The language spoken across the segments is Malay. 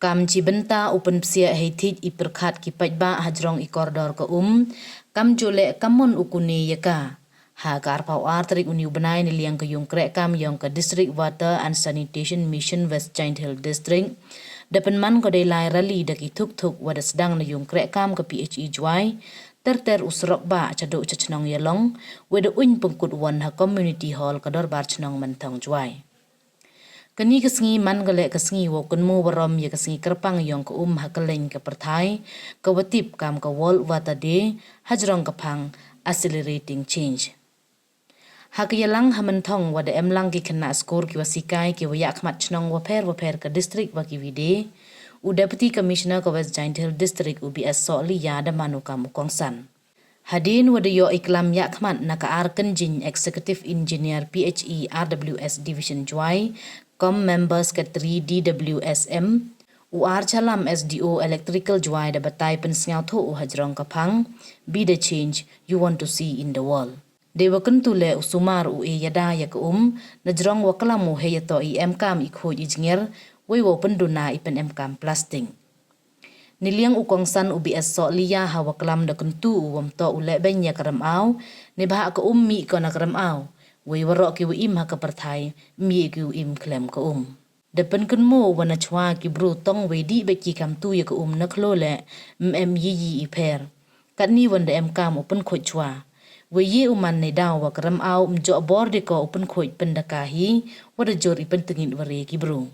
Kam ci benta open psia heitit I perkhat ki pajba hajrong I koridor ke kam jole kamon ukuni yaka. Ha kar pau artrik uni ubenai ni liang ke yung krek kam yung ke District Water and Sanitation Mission West Giant Hill District. Depan man ko day lai rally daki tuk wada sedang na yung krek kam ke PHE Juai. Ter usrok ba caduk cacnong yalong wada uin pengkut wan ha community hall kador bar cnong mentong Juai. Kani kesengi man galek kesengi wakun mu warom ya kesengi kerpang yang ke hakeleng ke pertai ke watip kam ke World Water Day hajrong kepang accelerating change. Hak yalang hamentong wada emlang ki kena skor ki wasikai ki wayak mat cnong waper ke district waki vide u Deputy Commissioner ke West Giant Hill District UBS Sokli ya ada manukam ukongsan. Hadin wada yo iklam yakmat naka arken jin Executive Engineer PHE RWS Division Juai com members ke 3 DWSM UR Chalam SDO Electrical Juai da batai pensengaw to hajrong kapang be the change you want to see in the world. Dewa kentule usumar yada ya ke najrong wakalamu heyato IMKam ikhoj ijnger wewo penduna ipen MKam plasting. Niliang ukongsan UBS Sokliya hawa kelam da kentu uwam to ule benya karamau ni bahak ke mi ko na karamau we warok ki im ha ke perthai mi ki im klem ke depan kenmo wana chwa ki bro tong we di be ki kam tu ya ke na khlole yi iper kat ni wanda kam open khoj chwa we ye uman ne daw wa karamau mjo bor de ko open khoj pendakahi wada jor ipen tengin ware ki bro.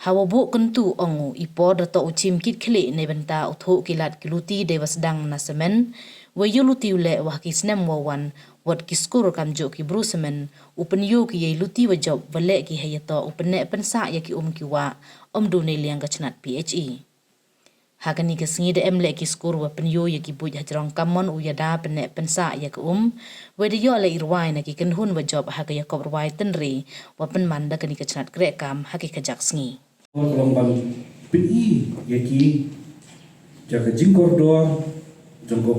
Hawa bu kentu ongu ipod atau ucim kit klik ne benta utho kilat kiluti dewas dang na semen we yuluti ule wah kisnem wawan wat kiskur kam jo ki brusemen upen yu ki ye luti wa job wale ki hayato upene pensa ya ki ki wa du ne liang ka chnat PHE. Hakani ke singi de emle ki skur wa pen yu ya ki buj hajrong kamon u yada pene pensa ya ki we de yo le irwai na ki kenhun wa job ha ka ya kobrwai tenri wa pen manda kani ka chnat krek kam ha ki kajak singi. Kalau PI yaki jaga jingkor doang jangko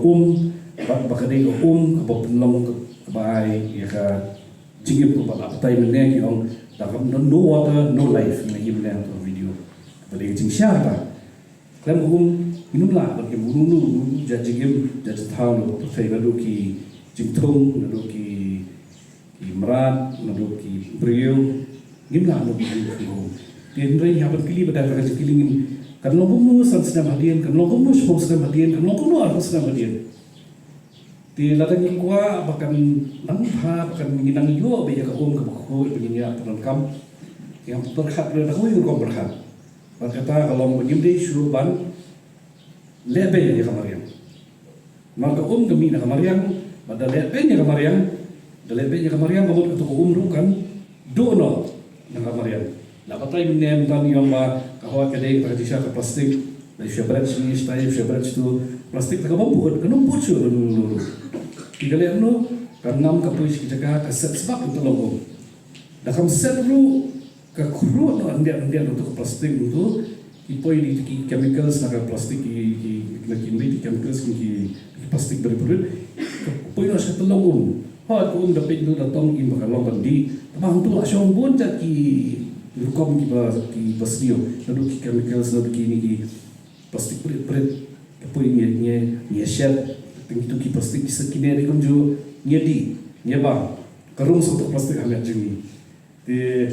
bakadai kabop penlong kebai ya ka jingip ko ba tai mene ki ong takam no water no life na yimle to video balik jing syata kan minum lah bagi bunu jajigim jajthang lo to sai badu ki jingthong nado ki merat nado ki brio gimla no ki Dendrai habat kili pada kerja kilingin kan lokum san senam hadian kan lokum sepuluh senam hadian kan lokum arba senam hadian di ladang yang kuah bahkan nangha bahkan menginang yo beja ke ke bakho begini kam yang berhak berhak yang berhak berkata kalau menyimde syuruban lebe ya kamarian maka kami na kamarian pada lebe nya kamarian babut ketuk rukan dono na kamarian dapat tahu menem tani yang kahwa kedai tradisi ke plastik dari syabrat sini stay syabrat itu plastik tak mampu kan mampu dulu tiga lerno kan ngam kapuis kita ka set sebab untuk logo dah kam set dulu ke kru andia untuk plastik itu ipoi di chemicals nak plastik ki di chemicals ki plastik berperut poi no set logo ha ko dapat itu datang in bakal logo di tamang tu asyong bon ki lukom ki basrio nado ki chemicals nado ki ni ki plastik pret apa ini shed itu ki plastik sekine ni kunju nyedi nyeba karung untuk plastik hangat jemi di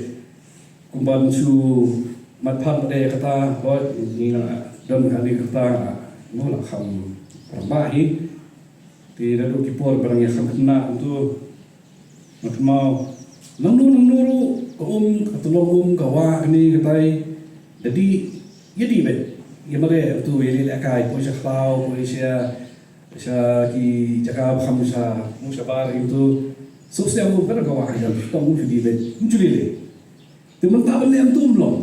kumban su matpat pada kata bahwa ini dan kali kata mula kham rambahi di nado ki por barang yang kena untuk mau nanguru katulong kawa ni katay jadi bet yamare tu weli lakai po siya klaw po siya ki jaka kham sa bar itu sosya mo pero kawa ya tong jadi bet njulile teman ta bale am tumlong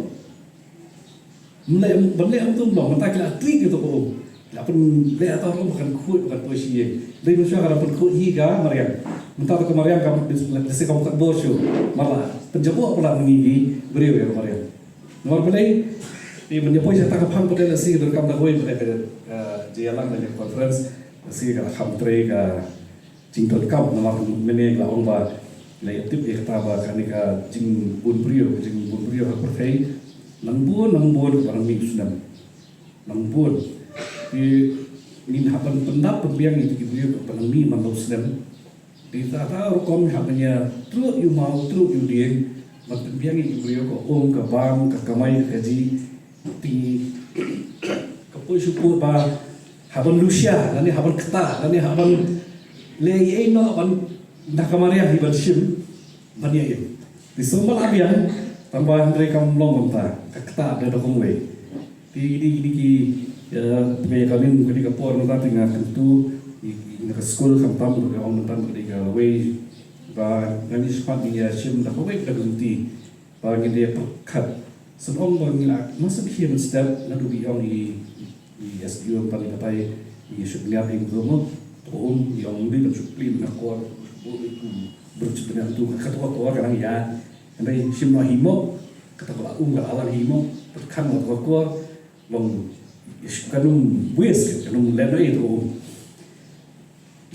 bale am tumlong mata kila trik itu ko lapun le atau bukan khut bukan po siya le mo siya karapun khut higa mariam mata ke mariam kamu desi kamu kat bosyo malah penjabuk pula mengibi beriu ya kemarin. Nomor pelai di menjepoi saya tak paham pada nasi berkam dah koi pada jalan dari conference nasi kalau kam tray ke jingtot kam nomor mene la ongba la tip ekta ba kani ka jing bun beriu hak pertai nang buon barang mi sunam nang buon di min hapan pendap pembiang itu kibuyo barang mi mandau sunam di tata rokom hapanya truk yu mau truk yu dia mat pembiang itu kibuyo ko ka bang ka kamai ka ji ti ka poi supu ba haban lucia lani haban keta lani haban le ye no ban nakamaria hiban sim bania ye di sombal abian tambah mereka melong konta kakta ada dokong we di ki pegaya kami kadi kapor nota tinggal tentu di sekolah kampam do orang nonton kadi ka we ba ngani sepat dia sim da we da gunti ba ngi dia pekat sebelum bangila masa hiam step na do bi i SQ paling katai i subniat ing gomo om yang bi da suplin na kor bercepat tu ketua kadang ya Andai simno himo kata kala kala alam himo terkan ko long kanum wes kanum leno itu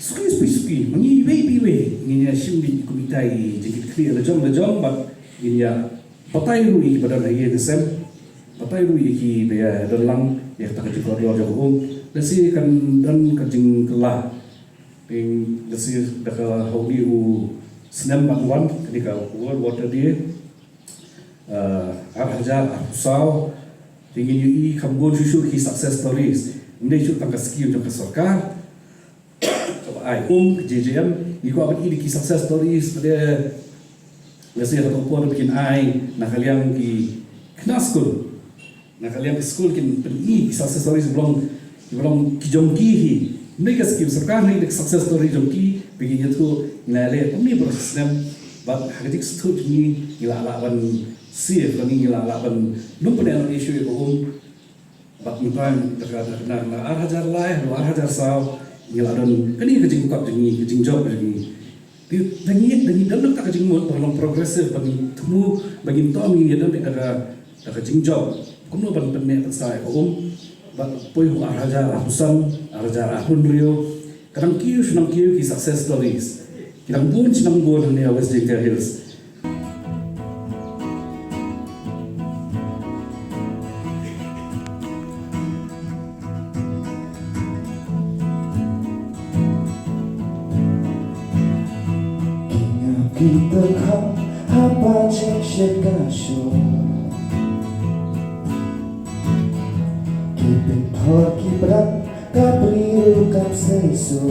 suki mangi we nginya simbi kumitai jikit clear la jom bat nginya patai rui pada lagi desem patai rui ki be dalang ya kata jiko do jo lesi kan dan kajing kelah ping lesi daka hobi u senam bakwan ketika world water dia hajar usau tingin yu kambon susu ki success stories mendai chu tangka skill jong sarkar ai JJM ni ko abad ki success stories pada lesi atau por bikin ai nakaliang ki kena school nakaliang ki school kin pen success stories belum ki jongki hi mereka skill sarkar ni success story jongki bikin itu nilai pemni proses nem bab hadik stut ni ngilalaban sif lagi ngilalaban lupa dengan isu itu bab mutan terkadang na hajar lai hajar saw ngiladan kani kejing kap kejing job kejing dangi dalam tak kejing mot dalam progresif bagi temu bagi tomi ya dalam ada kejing job kuno ban penme sai bab poi hajar husan hajar ahun rio kadang kiu ki success stories Kirang buon sinang buon ni West Jingka Hills. Kita kau apa cek kasih, kita thor kibrat kapriu kap seiso.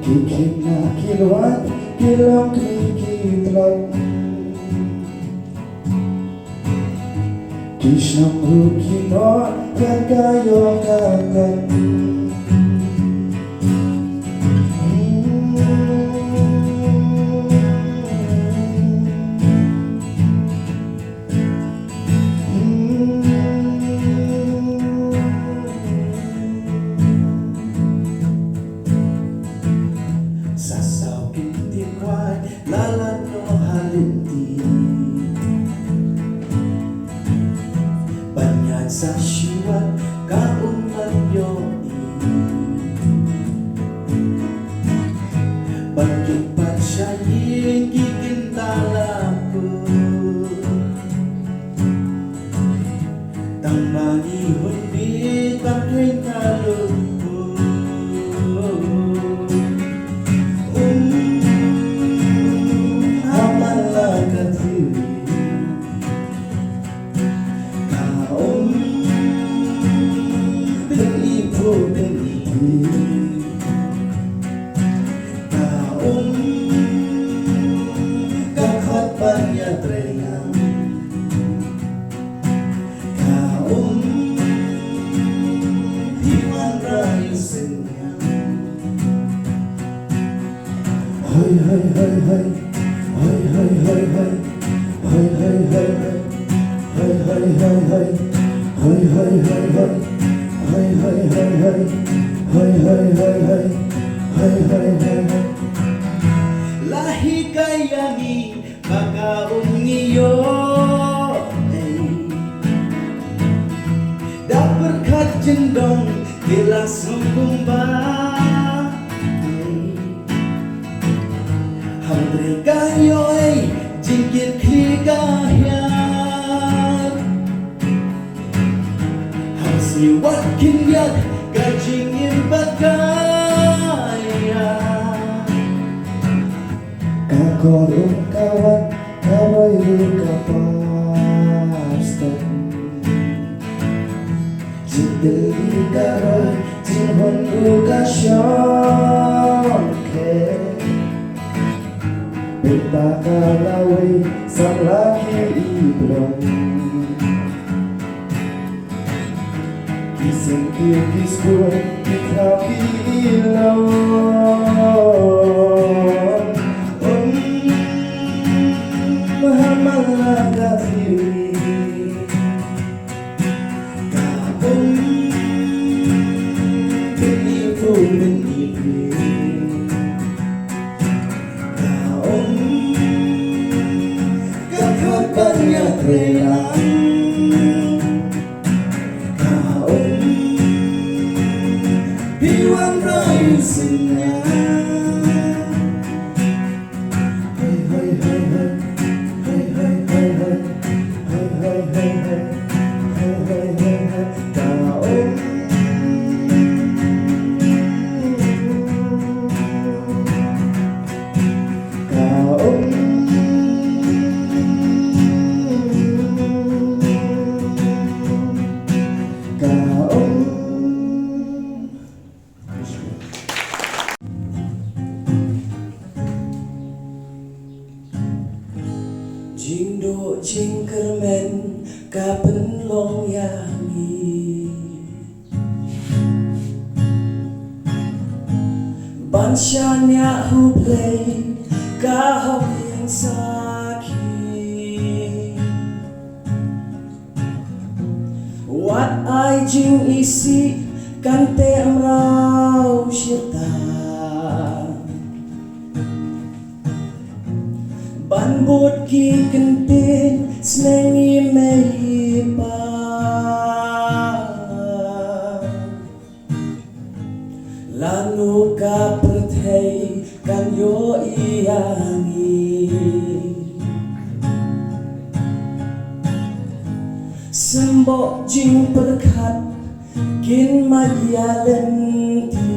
Kikina kilwan kilong kikitlot Kishnam rukino kakayo kakan Sashiwan kauman yoni Bangkit patsyayin kikintalaku Tamani hundi takin kaluku Hamala katiri Lahi kayani baka ungiyo Dapat jendong kilas kumba Hambre kayo jingkit kligahyat hasil wakin yak gajingin bagaya kakorong kawat karoy kapastan jideli karoy jinhon ukasyon ke Bertakalaway sang laki ibrang Kisang kikis ko ikaw ilaw Mahamang nagafiri Kapong Benipo banyak relang kaum biwang rayu senang hai hai hai hai hai hai hai hai hai hai hai hai hai hai hai hai kaum Jing do jing kermen kapen long yami Bansyanya hublay kahok yang sakit Wat ai jing isi kante mrau syaitan Ban bột ki kentin snengi mei pa Lanu ka perthei kan yo iangi Sembok jing perkat kin magyalen ti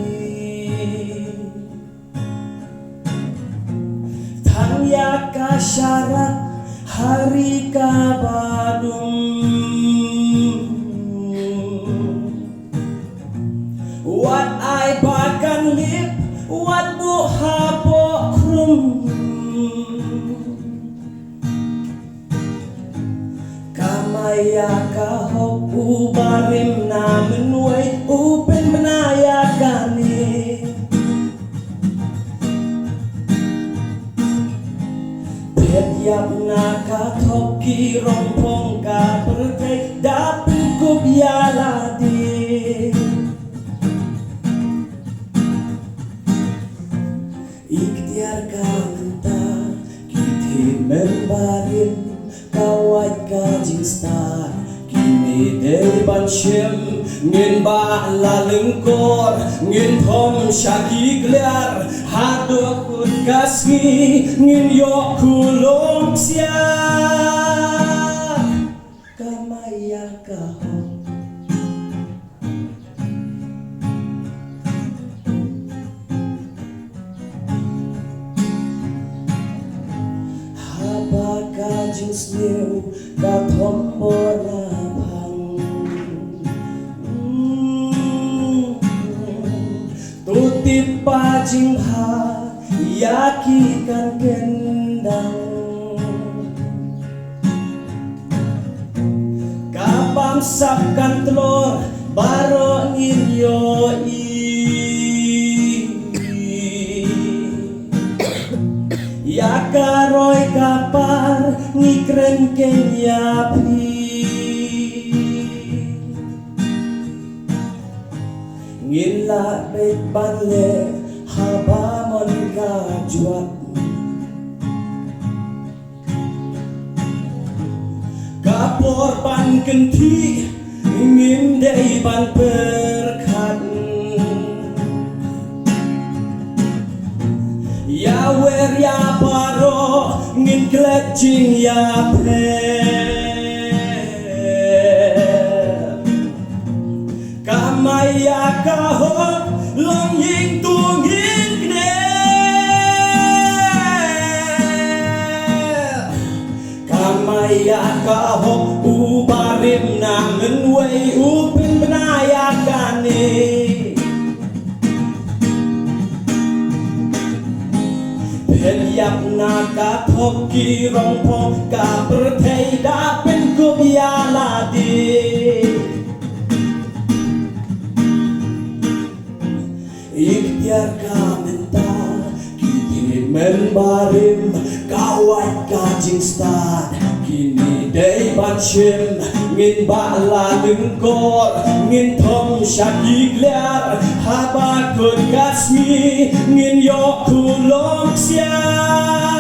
Ya kasyarat hari kabadum Wat ai bakan lip Wat bu hapok krum Kamaya kahok ubarim na menuai Upen menaya gani Yap nakathop ki rompong ka pertai dapin ko bialadi Ikhtiar ka menta kiti membarin kawat ka jingstar Kini dari bansyem ngin ba lalengkor ngin thom syaki glear hadok kun kasngi ngin yok kulong siap kamaya kahok haba kajing sniu ka thombona Tutip pajing ha yakikan kendang Kapam sapkan telur baro ngin Ya karoy kapar ngikren kenyapi Ngin la bet banle haba mon ka juat Kapor ban kenti ngin dei ban perkat Ya wer ya paro ngin glad jing ya pe Kamaya kahot long ying tungin kne Kamaya kahot ubarim nangen way upin benayakane Pen yap na kathok ki rong pong ka perthei da pen kup ya la di Ikhtiar ka mental Kini men barim Kawat ka jing start Kini day ban shim Ngin ba la lưng kor Ngin thom shat yik liar Haba kut kasmi Ngin yok thu lok siar